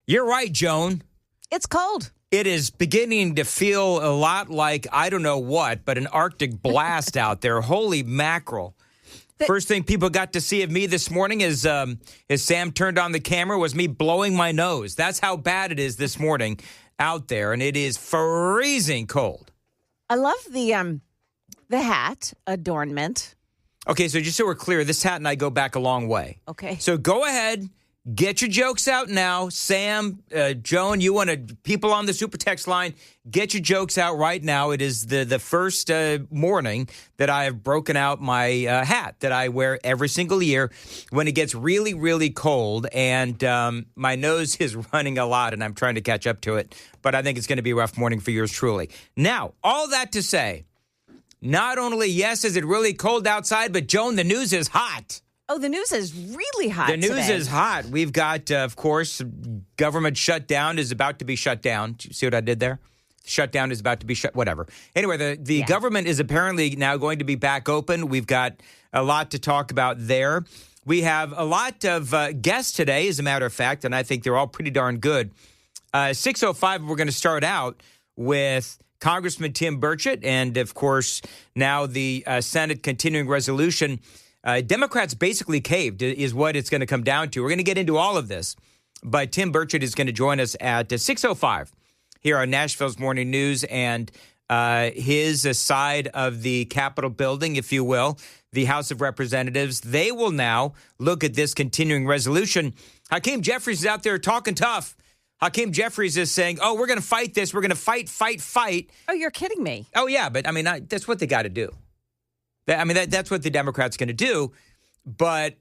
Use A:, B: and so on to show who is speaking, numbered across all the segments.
A: You're right, Joan.
B: It's cold.
A: It is beginning to feel a lot like, I don't know what, but an Arctic blast out there. Holy mackerel. First thing people got to see of me this morning is as Sam turned on the camera was me blowing my nose. That's how bad it is this morning out there, and it is freezing cold.
B: I love the hat adornment.
A: Okay, so just so we're clear, this hat and I go back a long way.
B: Okay.
A: So go ahead, get your jokes out now. Sam, Joan, you want to, people on the Super Text line, get your jokes out right now. It is the first morning that I have broken out my hat that I wear every single year when it gets really, really cold. And my nose is running a lot, and I'm trying to catch up to it. But I think it's going to be a rough morning for yours truly. Now, all that to say, not only, yes, is it really cold outside, but, Joan, the news is hot.
B: Oh, the news is really hot
A: The news
B: today.
A: is hot. We've got, of course, government shutdown is about to be shut down. Do you see what I did there? Shutdown is about to be shut, whatever. Anyway, the government is apparently now going to be back open. We've got a lot to talk about there. We have a lot of guests today, as a matter of fact, and I think they're all pretty darn good. 6:05, we're going to start out with Congressman Tim Burchett, and, of course, now the Senate continuing resolution. Democrats basically caved is what it's going to come down to. We're going to get into all of this, but Tim Burchett is going to join us at 6:05 here on Nashville's Morning News, and his side of the Capitol building, if you will, the House of Representatives, they will now look at this continuing resolution. Hakeem Jeffries is out there talking tough. Hakeem Jeffries is saying, we're going to fight this. We're going to fight.
B: Oh, you're kidding me.
A: Oh, yeah, but, I mean, that's what they got to do. I mean, that's what the Democrats going to do, but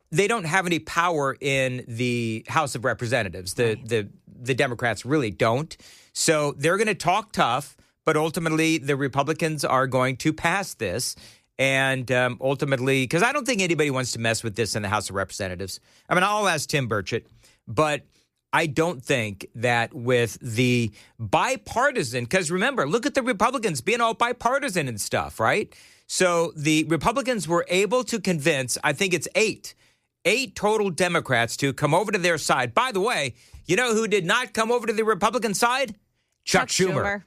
A: they don't have any power in the House of Representatives. The Democrats really don't. So they're going to talk tough, but ultimately the Republicans are going to pass this. And ultimately, because I don't think anybody wants to mess with this in the House of Representatives. I mean, I'll ask Tim Burchett, but I don't think that with the bipartisan, because remember, look at the Republicans being all bipartisan and stuff, right? So the Republicans were able to convince, I think it's eight total Democrats to come over to their side. By the way, you know who did not come over to the Republican side? Chuck Schumer.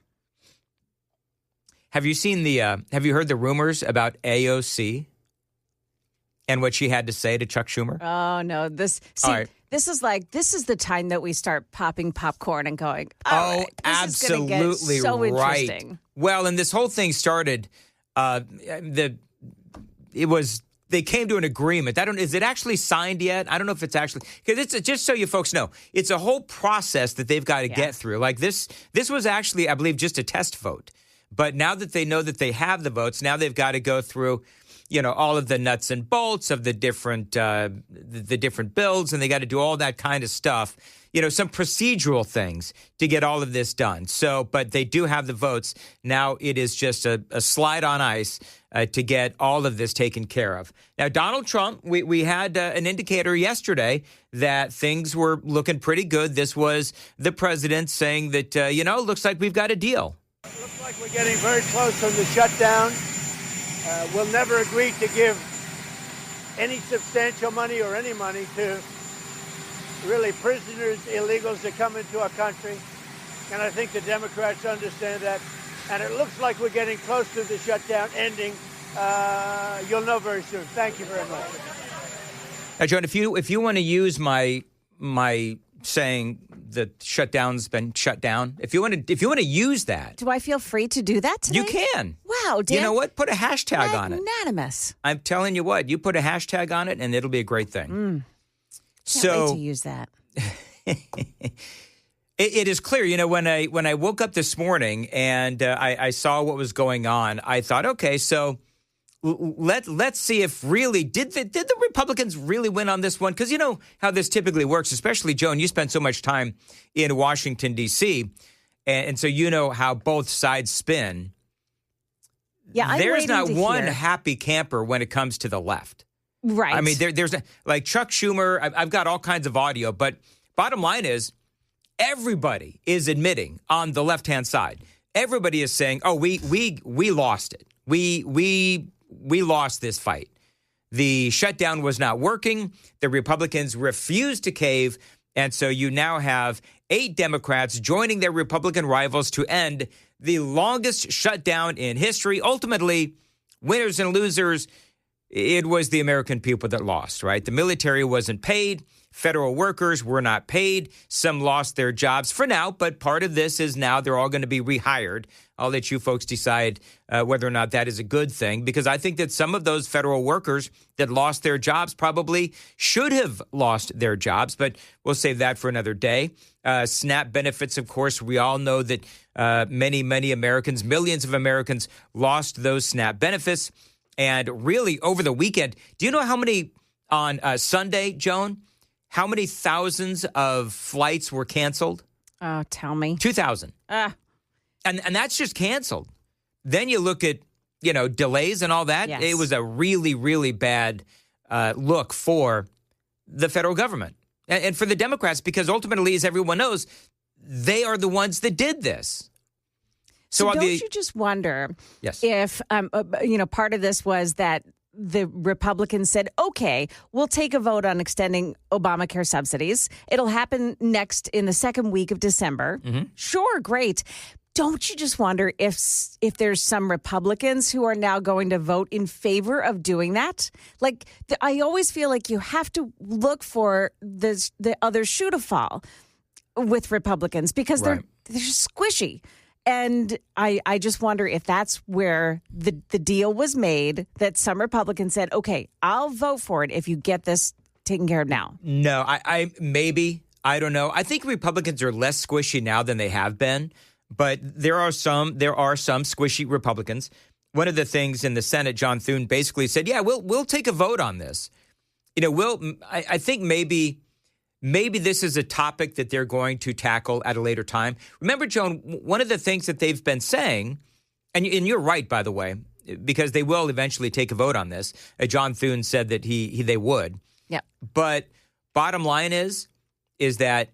A: Have you seen have you heard the rumors about AOC and what she had to say to Chuck Schumer?
B: Oh, no. This is the time that we start popping popcorn and going, this
A: absolutely
B: is get so
A: right.
B: Interesting.
A: Well, and this whole thing started, they came to an agreement. Is it actually signed yet? I don't know if it's actually, because it's just so you folks know, it's a whole process that they've got to get through. Like this was actually, I believe, just a test vote. But now that they know that they have the votes, now they've got to go through, all of the nuts and bolts of the different bills, and they got to do all that kind of stuff. Some procedural things to get all of this done. So, but they do have the votes. Now it is just a slide on ice to get all of this taken care of. Now, Donald Trump, we had an indicator yesterday that things were looking pretty good. This was the president saying that, looks like we've got a deal.
C: Looks like we're getting very close on the shutdown. We'll never agree to give any substantial money or any money to really prisoners, illegals that come into our country. And I think the Democrats understand that. And it looks like we're getting close to the shutdown ending. You'll know very soon. Thank you very much.
A: Now, John, if you want to use my saying the shutdown's been shut down, if you want to use that,
B: do I feel free to do that today?
A: You can.
B: Wow, Dan.
A: You know what? Put a hashtag on it.
B: Magnanimous.
A: I'm telling you what. You put a hashtag on it, and it'll be a great thing.
B: Can't wait to use that.
A: It is clear, when I woke up this morning and I saw what was going on, I thought, okay, so let's see if really did the Republicans really win on this one? Because you know how this typically works, especially Joan. You spent so much time in Washington D.C., and so you know how both sides spin.
B: Yeah,
A: there's not one happy camper when it comes to the left.
B: Right.
A: I mean, there's like Chuck Schumer. I've got all kinds of audio, but bottom line is everybody is admitting on the left-hand side. Everybody is saying, "Oh, we lost it. We lost this fight. The shutdown was not working. The Republicans refused to cave. And so you now have 8 Democrats joining their Republican rivals to end the longest shutdown in history. Ultimately, winners and losers, it was the American people that lost, right? The military wasn't paid. Federal workers were not paid. Some lost their jobs for now, but part of this is now they're all going to be rehired. I'll let you folks decide whether or not that is a good thing, because I think that some of those federal workers that lost their jobs probably should have lost their jobs, but we'll save that for another day. SNAP benefits, of course, we all know that many Americans, millions of Americans lost those SNAP benefits. And really, over the weekend, do you know how many on Sunday, Joan? How many thousands of flights were canceled?
B: Oh, tell me.
A: 2,000. And that's just canceled. Then you look at, delays and all that.
B: Yes.
A: It was a really, really bad look for the federal government and for the Democrats, because ultimately, as everyone knows, they are the ones that did this.
B: So don't you just wonder if, part of this was that the Republicans said, okay, we'll take a vote on extending Obamacare subsidies. It'll happen next in the second week of December. Mm-hmm. Sure, great. Don't you just wonder if there's some Republicans who are now going to vote in favor of doing that? Like, I always feel like you have to look for the other shoe to fall with Republicans, because they're squishy. And I just wonder if that's where the deal was made, that some Republicans said, okay, I'll vote for it if you get this taken care of now.
A: No, I don't know. I think Republicans are less squishy now than they have been, but there are some squishy Republicans. One of the things in the Senate, John Thune basically said, yeah, we'll take a vote on this. I think maybe this is a topic that they're going to tackle at a later time. Remember, Joan, one of the things that they've been saying, and you're right, by the way, because they will eventually take a vote on this. John Thune said that they would.
B: Yeah.
A: But bottom line is that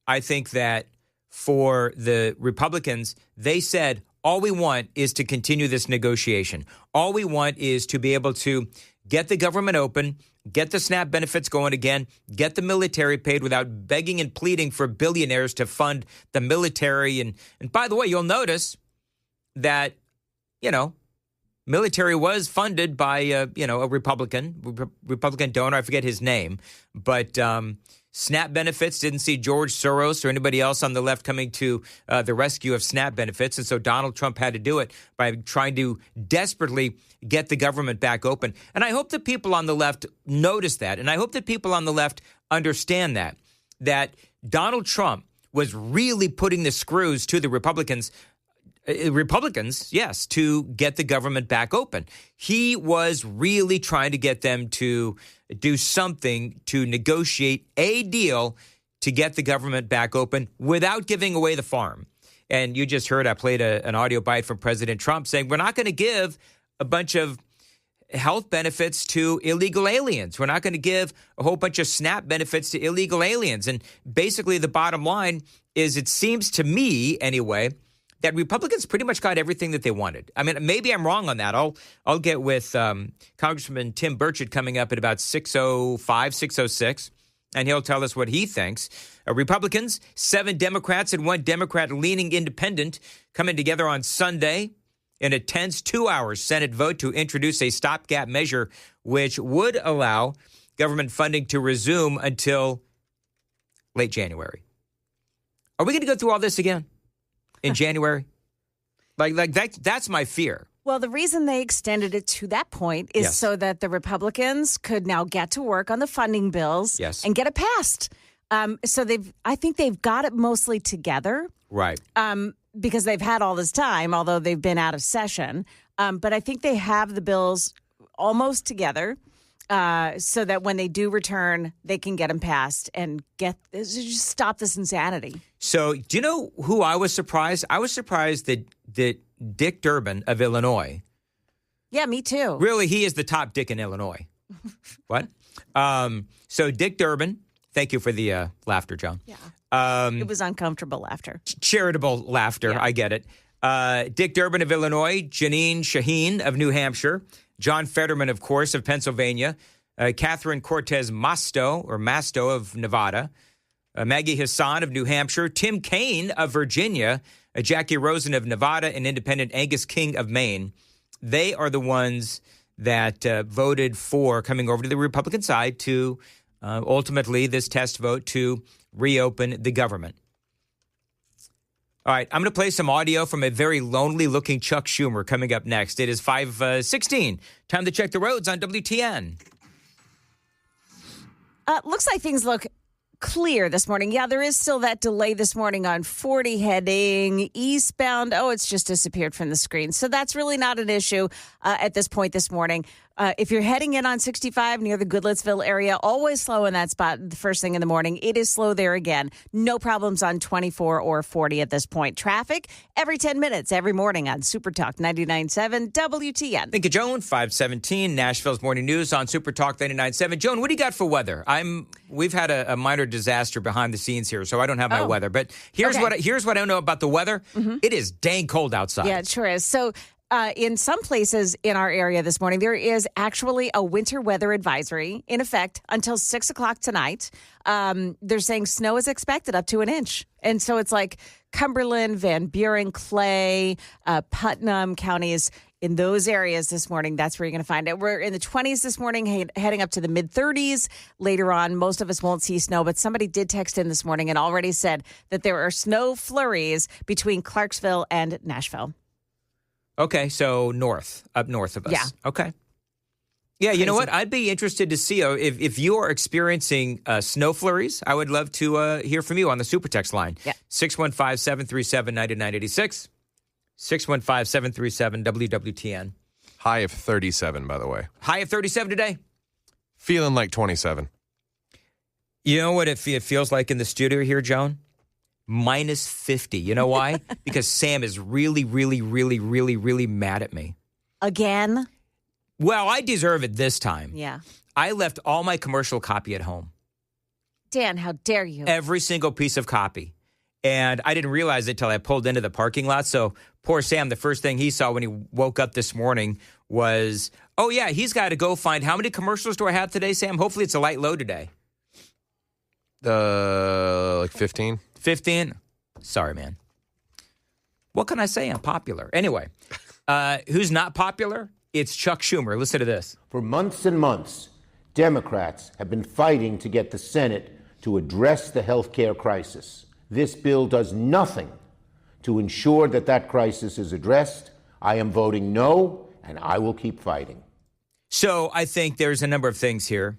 A: I think that for the Republicans, they said, all we want is to continue this negotiation. All we want is to be able to get the government open, get the SNAP benefits going again, get the military paid without begging and pleading for billionaires to fund the military. And by the way, you'll notice that, military was funded by, a Republican donor. I forget his name. But SNAP benefits didn't see George Soros or anybody else on the left coming to the rescue of SNAP benefits. And so Donald Trump had to do it by trying to desperately get the government back open. And I hope that people on the left notice that. And I hope that people on the left understand that Donald Trump was really putting the screws to the Republicans, yes, to get the government back open. He was really trying to get them to do something to negotiate a deal to get the government back open without giving away the farm. And you just heard I played an audio bite from President Trump saying we're not going to give a bunch of health benefits to illegal aliens. We're not going to give a whole bunch of SNAP benefits to illegal aliens. And basically the bottom line is, it seems to me anyway, that Republicans pretty much got everything that they wanted. I mean, maybe I'm wrong on that. I'll get with Congressman Tim Burchett coming up at about 6:05, 6:06, and he'll tell us what he thinks. Republicans, 7 Democrats and 1 Democrat-leaning independent coming together on Sunday in a tense 2-hour Senate vote to introduce a stopgap measure which would allow government funding to resume until late January. Are we going to go through all this again in January? Like that's my fear.
B: Well, the reason they extended it to that point is so that the Republicans could now get to work on the funding bills and get it passed. So I think they've got it mostly together.
A: Right.
B: Because they've had all this time, although they've been out of session. But I think they have the bills almost together so that when they do return, they can get them passed and just stop this insanity.
A: So do you know who I was surprised? I was surprised that Dick Durbin of Illinois.
B: Yeah, me too.
A: Really, he is the top dick in Illinois. What? So Dick Durbin, thank you for the laughter, Joan.
B: Yeah. It was uncomfortable laughter.
A: Charitable laughter. Yeah. I get it. Dick Durbin of Illinois, Janine Shaheen of New Hampshire, John Fetterman, of course, of Pennsylvania, Catherine Cortez Masto of Nevada, Maggie Hassan of New Hampshire, Tim Kaine of Virginia, Jackie Rosen of Nevada, and Independent Angus King of Maine. They are the ones that voted for coming over to the Republican side to ultimately this test vote to reopen the government. All right, I'm going to play some audio from a very lonely-looking Chuck Schumer coming up next. It is 5:16. Time to check the roads on WTN.
B: Looks like things look clear this morning. Yeah, there is still that delay this morning on 40 heading eastbound. Oh, it's just disappeared from the screen. So that's really not an issue at this point this morning. If you're heading in on 65 near the Goodlettsville area, always slow in that spot the first thing in the morning. It is slow there again. No problems on 24 or 40 at this point. Traffic every 10 minutes, every morning on Super Talk 99.7 WTN.
A: Thank you, Joan. 5:17, Nashville's Morning News on Super Talk 99.7. Joan, what do you got for weather? We've had a minor disaster behind the scenes here, so I don't have my weather. But here's what I know about the weather. Mm-hmm. It is dang cold outside.
B: Yeah, it sure is. So in some places in our area this morning, there is actually a winter weather advisory in effect until 6 o'clock tonight. They're saying snow is expected up to an inch. And so it's like Cumberland, Van Buren, Clay, Putnam counties. In those areas this morning, that's where you're going to find it. We're in the 20s this morning, heading up to the mid-30s. Later on, most of us won't see snow, but somebody did text in this morning and already said that there are snow flurries between Clarksville and Nashville.
A: Okay, so up north of us.
B: Yeah.
A: Okay. Yeah, you know what? I'd be interested to see if you are experiencing snow flurries. I would love to hear from you on the Super Text line.
B: Yeah.
A: 615-737-9986. 615-737-WWTN.
D: High of 37, by the way.
A: High of 37 today.
D: Feeling like 27.
A: You know what it feels like in the studio here, Joan? Minus 50. You know why? Because Sam is really, really, really, really, really mad at me.
B: Again?
A: Well, I deserve it this time.
B: Yeah.
A: I left all my commercial copy at home.
B: Dan, how dare you?
A: Every single piece of copy. And I didn't realize it till I pulled into the parking lot. So poor Sam, the first thing he saw when he woke up this morning was, oh, yeah, he's got to go find how many commercials do I have today, Sam? Hopefully it's a light load today.
D: Like 15.
A: 15? Sorry, man. What can I say? I'm popular. Anyway, who's not popular? It's Chuck Schumer. Listen to this.
E: For months and months, Democrats have been fighting to get the Senate to address the health care crisis. This bill does nothing to ensure that crisis is addressed. I am voting no, and I will keep fighting.
A: So I think there's a number of things here.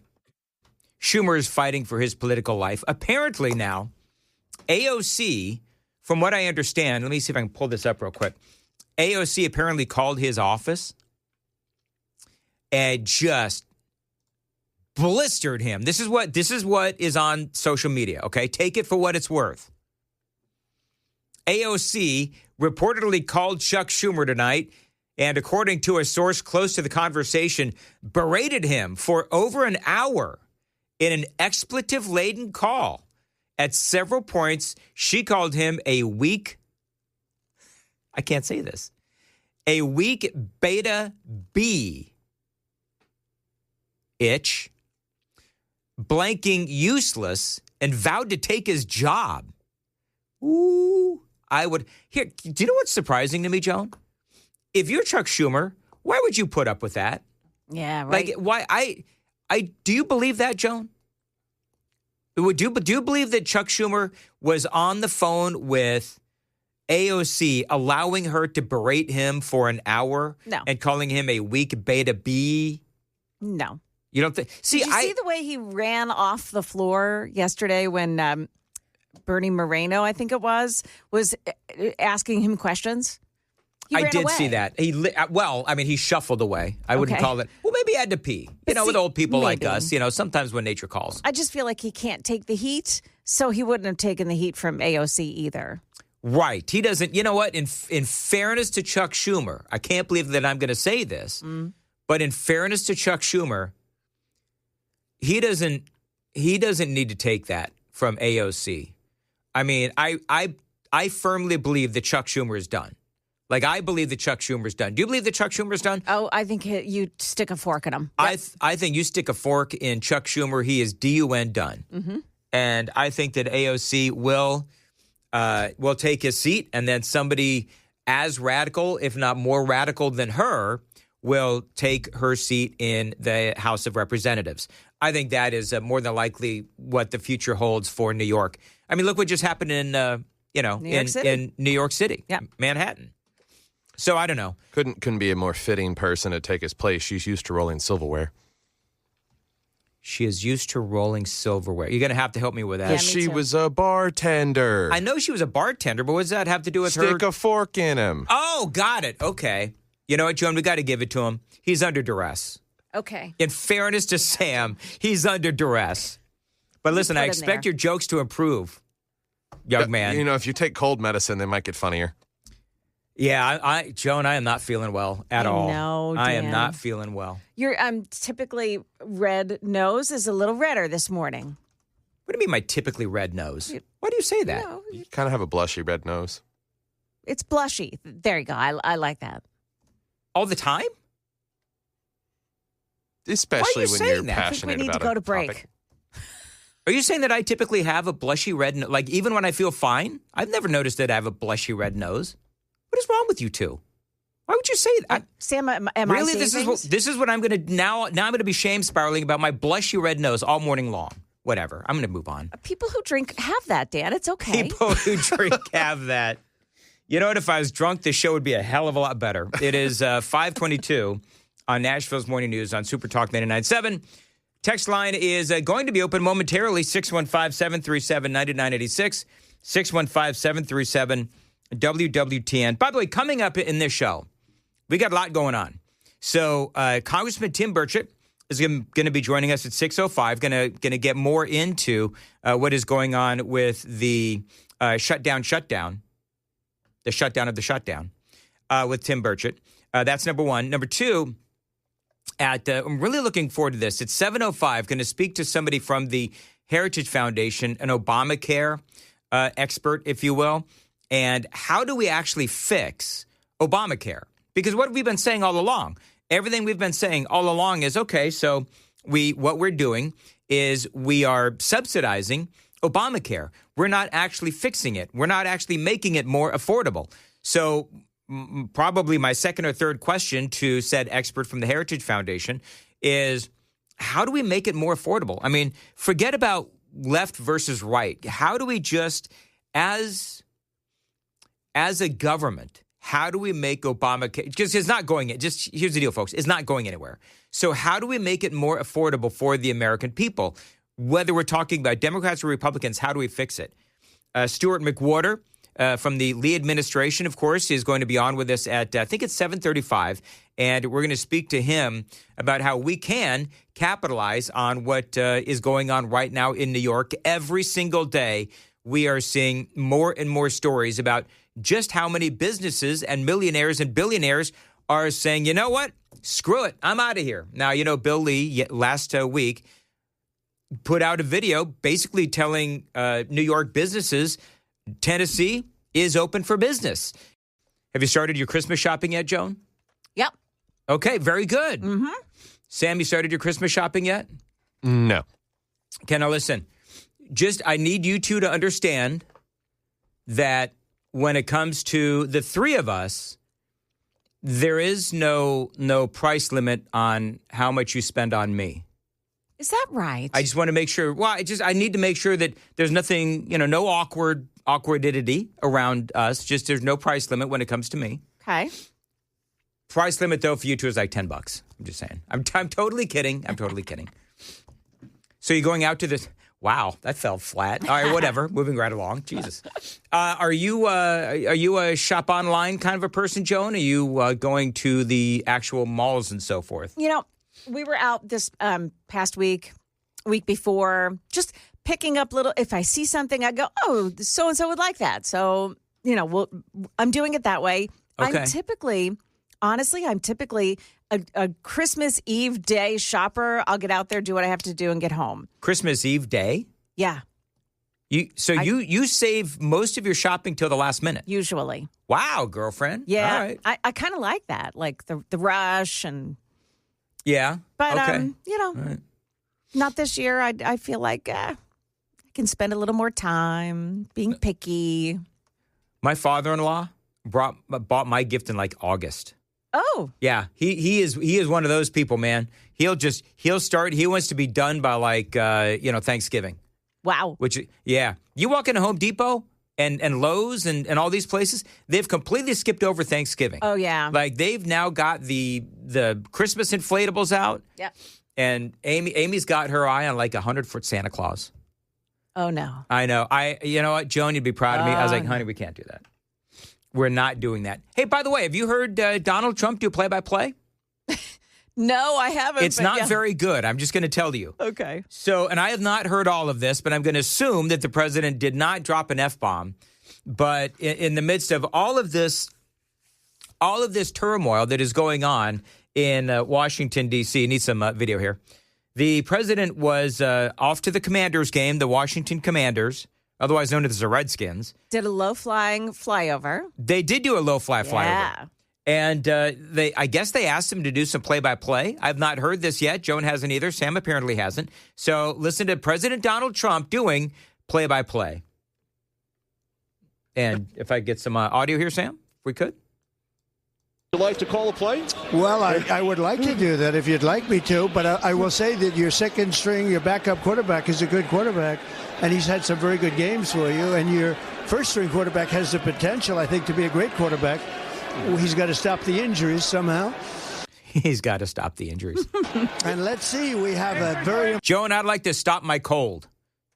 A: Schumer is fighting for his political life. Apparently now, AOC, from what I understand, let me see if I can pull this up real quick. AOC apparently called his office and just blistered him. This is what is on social media, okay? Take it for what it's worth. AOC reportedly called Chuck Schumer tonight and, according to a source close to the conversation, berated him for over an hour in an expletive-laden call. At several points, she called him a weak beta B itch, blanking useless, and vowed to take his job. Ooh, do you know what's surprising to me, Joan? If you're Chuck Schumer, why would you put up with that?
B: Yeah, right.
A: Like, why? Do you believe that, Joan? Do you believe that Chuck Schumer was on the phone with AOC, allowing her to berate him for an hour?
B: No. And
A: calling him a weak beta B?
B: No.
A: You don't think?
B: Did you see the way he ran off the floor yesterday when Bernie Moreno, I think it was asking him questions?
A: I did see that. He shuffled away. I wouldn't call it. Well, maybe he had to pee. With old people like us, sometimes when nature calls.
B: I just feel like he can't take the heat, so he wouldn't have taken the heat from AOC either.
A: Right. He doesn't. You know what? In fairness to Chuck Schumer, I can't believe that I'm going to say this, but in fairness to Chuck Schumer, he doesn't need to take that from AOC. I mean, I firmly believe that Chuck Schumer is done. Like, I believe that Chuck Schumer's done. Do you believe that Chuck Schumer's done?
B: Oh, I think you stick a fork in him.
A: Yep. I think you stick a fork in Chuck Schumer. He is DUN done.
B: Mm-hmm.
A: And I think that AOC will take his seat, and then somebody as radical, if not more radical than her, will take her seat in the House of Representatives. I think that is more than likely what the future holds for New York. I mean, look what just happened in New York City, Manhattan. So I don't know.
D: Couldn't be a more fitting person to take his place. She's used to rolling silverware.
A: She is used to rolling silverware. You're going to have to help me with that.
D: Yeah, she was a bartender.
A: I know she was a bartender, but what does that have to do with her?
D: Stick a fork in him.
A: Oh, got it. Okay. You know what, Joan? We got to give it to him. He's under duress.
B: Okay.
A: In fairness to Sam, he's under duress. But listen, I expect your jokes to improve, young man.
D: You know, if you take cold medicine, they might get funnier.
A: Yeah, Joan, I am not feeling well at all.
B: No, Dan.
A: I am not feeling well.
B: Your typically red nose is a little redder this morning.
A: What do you mean my typically red nose? Why do you say that?
D: You kind of have a blushy red nose.
B: It's blushy. There you go. I like that.
A: All the time?
D: Especially when you're
A: that?
D: passionate
B: I think we need
D: about
B: to go to
D: a
B: break.
D: topic.
A: Are you saying that I typically have a blushy red nose? Like, even when I feel fine? I've never noticed that I have a blushy red nose. What is wrong with you two? Why would you say that?
B: Sam, am
A: really,
B: I saying
A: this is what I'm going to now I'm going to be shame spiraling about my blushy red nose all morning long. Whatever. I'm going to move on.
B: People who drink have that, Dan. It's okay.
A: People who drink have that. You know what? If I was drunk, this show would be a hell of a lot better. It is 5:22 on Nashville's Morning News on Super Talk 99.7. Text line is going to be open momentarily, 615-737-9986, 615-737-WWTN. By the way, coming up in this show, we got a lot going on. So Congressman Tim Burchett is going to be joining us at 6:05, going to get more into what is going on with the shutdown, the shutdown of the shutdown with Tim Burchett. That's number one. Number two, I'm really looking forward to this. It's 7:05, going to speak to somebody from the Heritage Foundation, an Obamacare expert, if you will. And how do we actually fix Obamacare? Because what have we been saying all along? Everything we've been saying all along is, okay, so what we're doing is we are subsidizing Obamacare. We're not actually fixing it. We're not actually making it more affordable. So probably my second or third question to said expert from the Heritage Foundation is, how do we make it more affordable? I mean, forget about left versus right. How do we just, as a government, how do we make Obamacare, because it's not going, just here's the deal, folks, it's not going anywhere. So how do we make it more affordable for the American people? Whether we're talking about Democrats or Republicans, how do we fix it? Stuart McWhorter from the Lee administration, of course, is going to be on with us at, I think it's 7:35, and we're going to speak to him about how we can capitalize on what is going on right now in New York. Every single day, we are seeing more and more stories about just how many businesses and millionaires and billionaires are saying, you know what, screw it, I'm out of here. Now, you know, Bill Lee last week put out a video basically telling New York businesses, Tennessee is open for business. Have you started your Christmas shopping yet, Joan?
B: Yep.
A: Okay, very good.
B: Mm-hmm.
A: Sam, you started your Christmas shopping yet?
D: No.
A: Okay, now listen. I need you two to understand that when it comes to the three of us, there is no price limit on how much you spend on me.
B: Is that right?
A: I just want to make sure. Well, I need to make sure that there's nothing, no awkwardity around us. Just there's no price limit when it comes to me.
B: Okay.
A: Price limit though for you two is like $10. I'm just saying. I'm totally kidding. I'm totally kidding. So you're going out to this. Wow, that fell flat. All right, whatever. Moving right along. Jesus. Are you a shop online kind of a person, Joan? Are you going to the actual malls and so forth?
B: You know, we were out this past week before, just picking up little. If I see something, I go, oh, so and so would like that. So I'm doing it that way.
A: Okay.
B: I'm typically a Christmas Eve day shopper. I'll get out there, do what I have to do, and get home.
A: Christmas Eve day?
B: Yeah.
A: You save most of your shopping till the last minute?
B: Usually.
A: Wow, girlfriend.
B: Yeah.
A: All right.
B: I kind of like that, like the rush and.
A: Yeah.
B: But
A: okay.
B: right.
A: Not
B: this year. I feel like I can spend a little more time being picky.
A: My father-in-law bought my gift in like August.
B: Oh.
A: Yeah, he is one of those people, man. He wants to be done by like Thanksgiving.
B: Wow.
A: You walk into Home Depot and Lowe's and all these places, they've completely skipped over Thanksgiving.
B: Oh yeah.
A: Like they've now got the Christmas inflatables out.
B: Yeah.
A: And Amy's got her eye on like 100-foot Santa Claus.
B: Oh no.
A: I know. You know what, Joan, you'd be proud of me. I was like, honey, we can't do that. We're not doing that. Hey, by the way, have you heard Donald Trump do play-by-play?
B: No, I haven't.
A: It's not very good. I'm just going to tell you.
B: Okay.
A: So, and I have not heard all of this, but I'm going to assume that the president did not drop an F-bomb. But in the midst of all of this turmoil that is going on in Washington, D.C., I need some video here. The president was off to the Commanders game, the Washington Commanders, otherwise known as the Redskins.
B: Did a low-flying flyover.
A: They did do a low-fly flyover.
B: Yeah.
A: And I guess they asked him to do some play-by-play. I've not heard this yet. Joan hasn't either. Sam apparently hasn't. So listen to President Donald Trump doing play-by-play. And if I get some audio here, Sam, if we could.
F: Would you like to call a play?
G: Well, I would like to do that if you'd like me to, but I will say that your second string, your backup quarterback is a good quarterback, and he's had some very good games for you, and your first string quarterback has the potential, I think, to be a great quarterback. He's got to stop the injuries somehow.
A: He's got to stop the injuries.
G: And let's see, we have a very...
A: Joan, I'd like to stop my cold.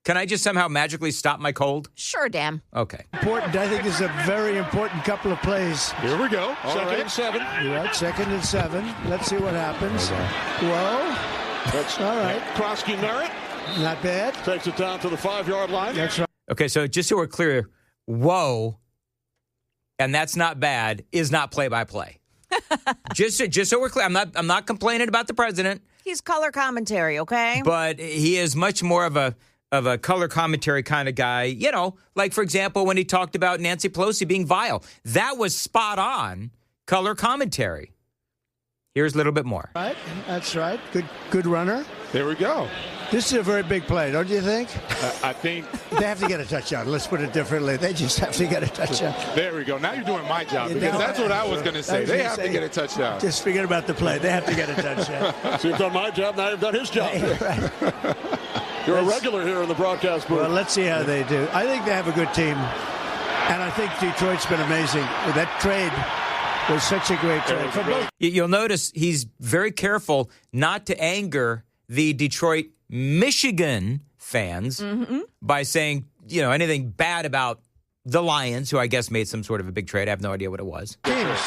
A: Can I just somehow magically stop my cold?
B: Sure, Dan.
A: Okay.
G: Important. I think this is a very important couple of plays.
F: Here we go. Second and 7.
G: You're right, 2nd and 7. Let's see what happens. Whoa.
F: That's
G: all right.
F: Krosky Merritt.
G: Not bad.
F: Takes it down to the 5-yard line.
G: That's right.
A: Okay, so just so we're clear, whoa, and that's not bad, is not play-by-play. just so we're clear, I'm not complaining about the president.
B: He's color commentary, okay?
A: But he is much more of a color commentary kind of guy. You know, like, for example, when he talked about Nancy Pelosi being vile. That was spot on color commentary. Here's a little bit more.
G: Right, that's right. Good runner.
F: There we go.
G: This is a very big play, don't you think?
F: I think
G: they have to get a touchdown. Let's put it differently. They just have to get a touchdown.
F: There we go. Now you're doing my job, because that's what I was going to say. They have to get a touchdown.
G: Just forget about the play. They have to get a touchdown.
F: So you've done my job, now you've done his job.
G: Right.
F: You're a regular here in the broadcast booth.
G: Well, let's see how they do. I think they have a good team. And I think Detroit's been amazing. That trade was such a great trade. For both.
A: You'll notice he's very careful not to anger the Detroit, Michigan fans by saying, anything bad about the Lions, who I guess made some sort of a big trade. I have no idea what it was.
G: Teams.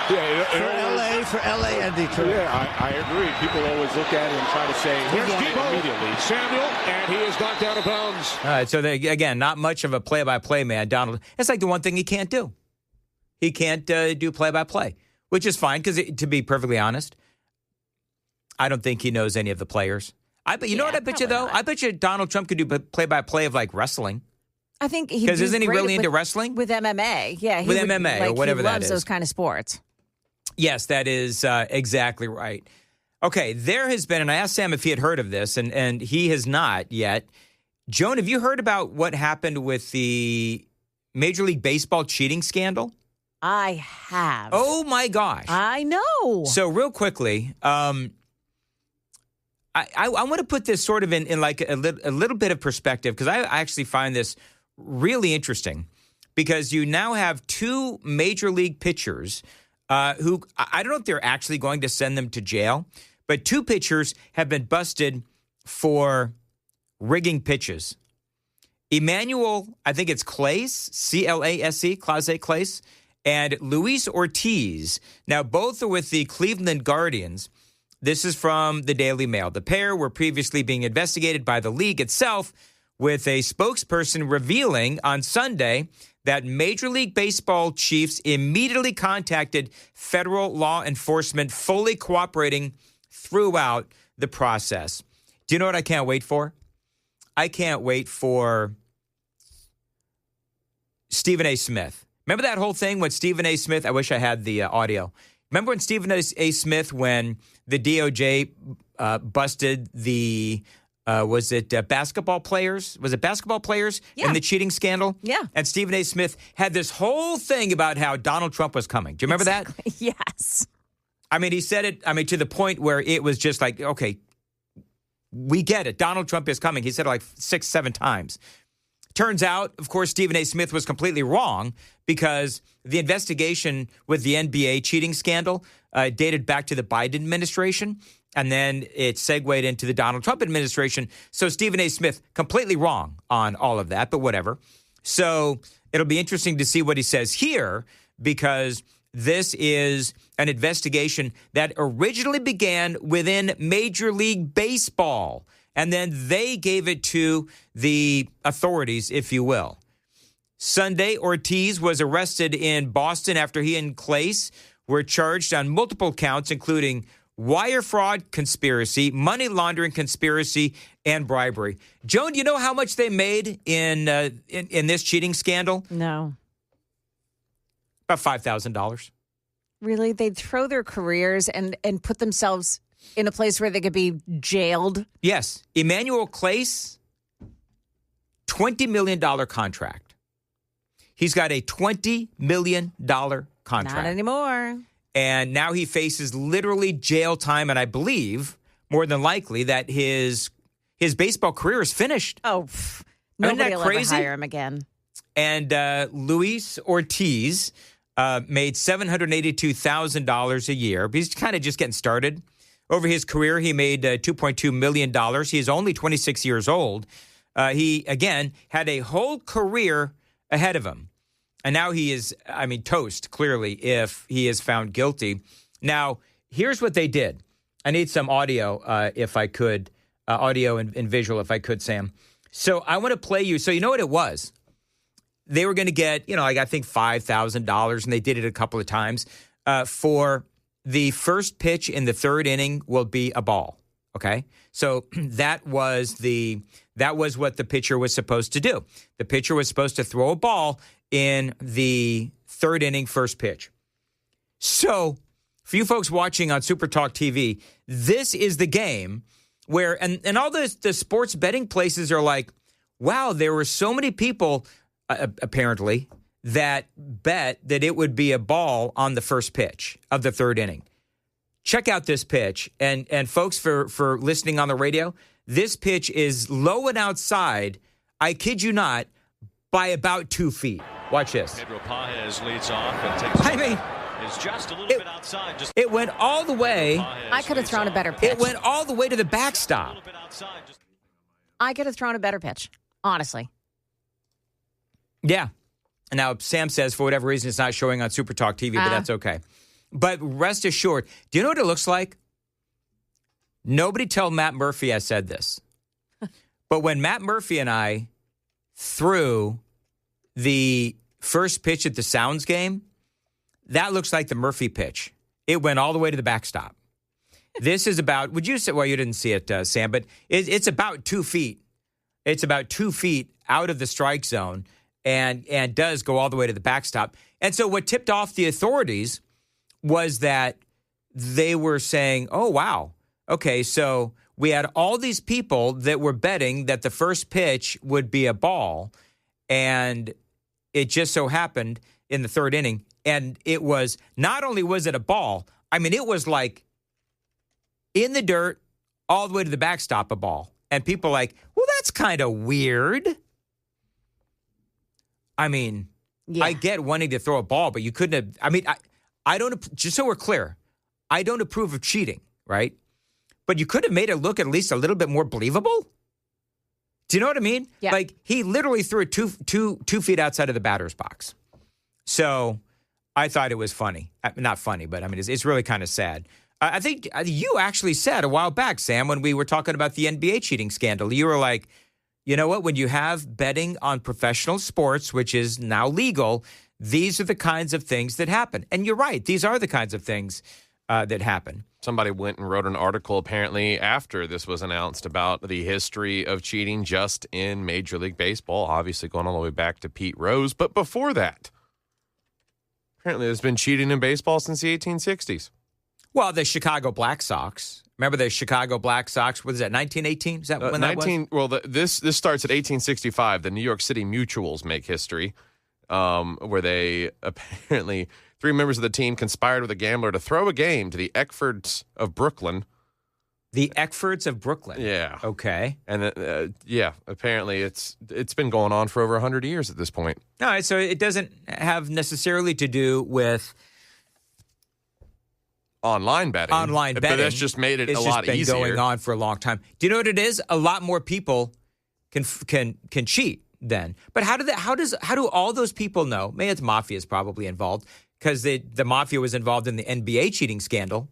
G: For LA and Detroit.
F: Yeah, I agree. People always look at it and try to say, here's immediately. Samuel, and he is knocked out of bounds.
A: All right, so again, not much of a play-by-play man, Donald. It's like the one thing he can't do. He can't do play-by-play, which is fine, because to be perfectly honest, I don't think he knows any of the players. You know what I bet you, though? Not. I bet you Donald Trump could do play-by-play of, like, wrestling.
B: I think he
A: because isn't he really into wrestling?
B: With MMA, yeah.
A: With MMA or whatever that is.
B: He loves those kind of sports.
A: Yes, that is exactly right. Okay, there has been, and I asked Sam if he had heard of this, and he has not yet. Joan, have you heard about what happened with the Major League Baseball cheating scandal?
B: I have.
A: Oh, my gosh.
B: I know.
A: So real quickly, I want to put this sort of in like a little bit of perspective, because I actually find this really interesting, because you now have two major league pitchers who, I don't know if they're actually going to send them to jail, but two pitchers have been busted for rigging pitches. Emmanuel, I think it's Clase, C-L-A-S-E, Clase, and Luis Ortiz. Now, both are with the Cleveland Guardians. This is from the Daily Mail. The pair were previously being investigated by the league itself, with a spokesperson revealing on Sunday that Major League Baseball chiefs immediately contacted federal law enforcement, fully cooperating throughout the process. Do you know what I can't wait for? I can't wait for Stephen A. Smith. Remember that whole thing with Stephen A. Smith? I wish I had the audio. Remember when Stephen A. Smith, when the DOJ busted the was it basketball players? Was it basketball players in the cheating scandal?
B: Yeah.
A: And Stephen A. Smith had this whole thing about how Donald Trump was coming. Do you remember that?
B: Yes.
A: I mean, he said it, to the point where it was just like, okay, we get it. Donald Trump is coming. He said it like 6, 7 times. Turns out, of course, Stephen A. Smith was completely wrong because the investigation with the NBA cheating scandal dated back to the Biden administration, and then it segued into the Donald Trump administration. So Stephen A. Smith completely wrong on all of that, but whatever. So it'll be interesting to see what he says here because this is an investigation that originally began within Major League Baseball, and then they gave it to the authorities, if you will. Sunday, Ortiz was arrested in Boston after he and Clace were charged on multiple counts, including wire fraud conspiracy, money laundering conspiracy, and bribery. Joan, do you know how much they made in this cheating scandal?
B: No.
A: About $5,000.
B: Really? They'd throw their careers and put themselves in a place where they could be jailed?
A: Yes. Emmanuel Clace, $20 million contract. He's got a $20 million contract.
B: Not anymore.
A: And now he faces literally jail time, and I believe, more than likely, that his baseball career is finished.
B: Oh, nobody will ever hire him again.
A: And Luis Ortiz made $782,000 a year. He's kind of just getting started. Over his career, he made $2.2 million. He is only 26 years old. He, again, had a whole career ahead of him. And now he is, toast, clearly, if he is found guilty. Now, here's what they did. I need some audio, if I could, audio and visual, if I could, Sam. So I want to play you. So you know what it was? They were going to get, I think $5,000, and they did it a couple of times. For the first pitch in the third inning will be a ball, okay? So that was what the pitcher was supposed to do. The pitcher was supposed to throw a ball in the third inning first pitch. So for you folks watching on Super Talk TV, this is the game where, and all the sports betting places are like, wow, there were so many people apparently, that bet that it would be a ball on the first pitch of the third inning. Check out this pitch. And folks, for listening on the radio, this pitch is low and outside, I kid you not, by about 2 feet. Watch this.
H: Pedro Paez leads off and takes is just a little bit outside.
A: It went all the way.
B: I could have thrown a better pitch.
A: It went all the way to the backstop.
B: I could have thrown a better pitch, honestly.
A: Yeah. Now, Sam says for whatever reason it's not showing on Super Talk TV, but that's okay. But rest assured, do you know what it looks like? Nobody tell Matt Murphy I said this. But when Matt Murphy and I threw the first pitch at the Sounds game, that looks like the Murphy pitch. It went all the way to the backstop. This is about, would you say, well, you didn't see it, Sam, but it's about 2 feet. It's about 2 feet out of the strike zone. And does go all the way to the backstop. And so what tipped off the authorities was that they were saying, oh, wow, okay, so we had all these people that were betting that the first pitch would be a ball, and it just so happened in the third inning, and it was, not only was it a ball, it was like in the dirt all the way to the backstop a ball. And people like, well, that's kind of weird. Yeah. I get wanting to throw a ball, but you couldn't have, I don't, just so we're clear, I don't approve of cheating, right? But you could have made it look at least a little bit more believable. Do you know what I mean?
B: Yeah.
A: Like, he literally threw it 2 feet outside of the batter's box. So I thought it was funny. Not funny, but it's really kind of sad. I think you actually said a while back, Sam, when we were talking about the NBA cheating scandal, you were like, you know what? When you have betting on professional sports, which is now legal, these are the kinds of things that happen. And you're right. These are the kinds of things that happen.
D: Somebody went and wrote an article apparently after this was announced about the history of cheating just in Major League Baseball, obviously going all the way back to Pete Rose. But before that, apparently there's been cheating in baseball since the 1860s.
A: Well, the Chicago Black Sox, Remember the Chicago Black Sox? What is that, 1918? Is that when that was?
D: Well, this starts at 1865. The New York City Mutuals make history, where they apparently 3 members of the team conspired with a gambler to throw a game to the Eckfords of Brooklyn.
A: The Eckfords of Brooklyn?
D: Yeah.
A: Okay.
D: And, apparently it's been going on for over 100 years at this point.
A: All right, so it doesn't have necessarily to do with
D: online betting. But that's just made it a lot easier.
A: It's been going on for a long time. Do you know what it is? A lot more people can cheat then. But how do all those people know? Maybe it's mafia is probably involved because the mafia was involved in the NBA cheating scandal.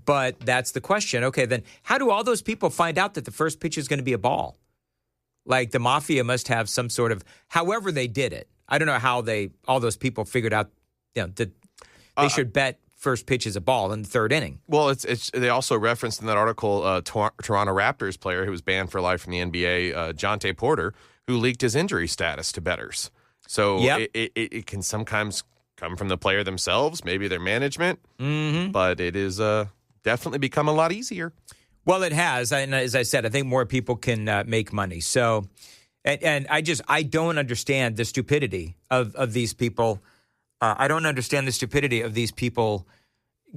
A: But that's the question. Okay, then how do all those people find out that the first pitch is going to be a ball? Like the mafia must have some sort of, however they did it. I don't know how all those people figured out that they should bet first pitch is a ball in the third inning.
D: Well, it's they also referenced in that article Toronto Raptors player who was banned for life from the NBA, Jonte Porter, who leaked his injury status to bettors. So it can sometimes come from the player themselves, maybe their management, but it is definitely become a lot easier.
A: Well, it has. And as I said, I think more people can make money. So, and I don't understand the stupidity of these people. I don't understand the stupidity of these people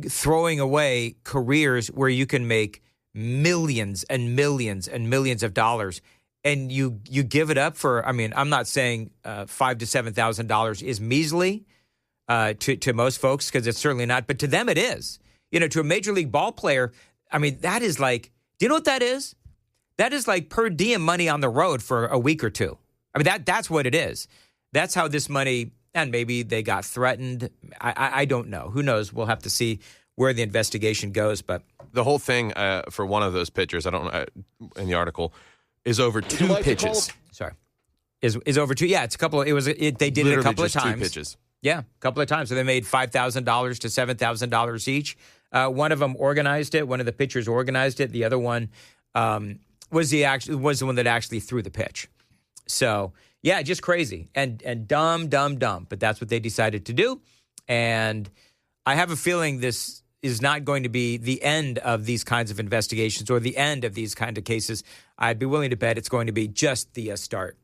A: throwing away careers where you can make millions and millions and millions of dollars, and you give it up for. I mean, I'm not saying $5,000 to $7,000 is measly to most folks, because it's certainly not, but to them it is. To a major league ball player, I mean, that is like, do you know what that is? That is like per diem money on the road for a week or two. I mean, that's what it is. That's how this money, and maybe they got threatened. I don't know. Who knows? We'll have to see where the investigation goes. But
D: the whole thing for one of those pitchers, I don't know, in the article, is over 2 pitches.
A: Sorry. Is over 2. Yeah, it's a couple. They did
D: literally
A: it a couple of
D: just
A: times.
D: 2 pitches.
A: Yeah, a couple of times. So they made $5,000 to $7,000 each. One of them organized it. One of the pitchers organized it. The other one was the one that actually threw the pitch. So yeah, just crazy and dumb. But that's what they decided to do. And I have a feeling this is not going to be the end of these kinds of investigations or the end of these kind of cases. I'd be willing to bet it's going to be just the start.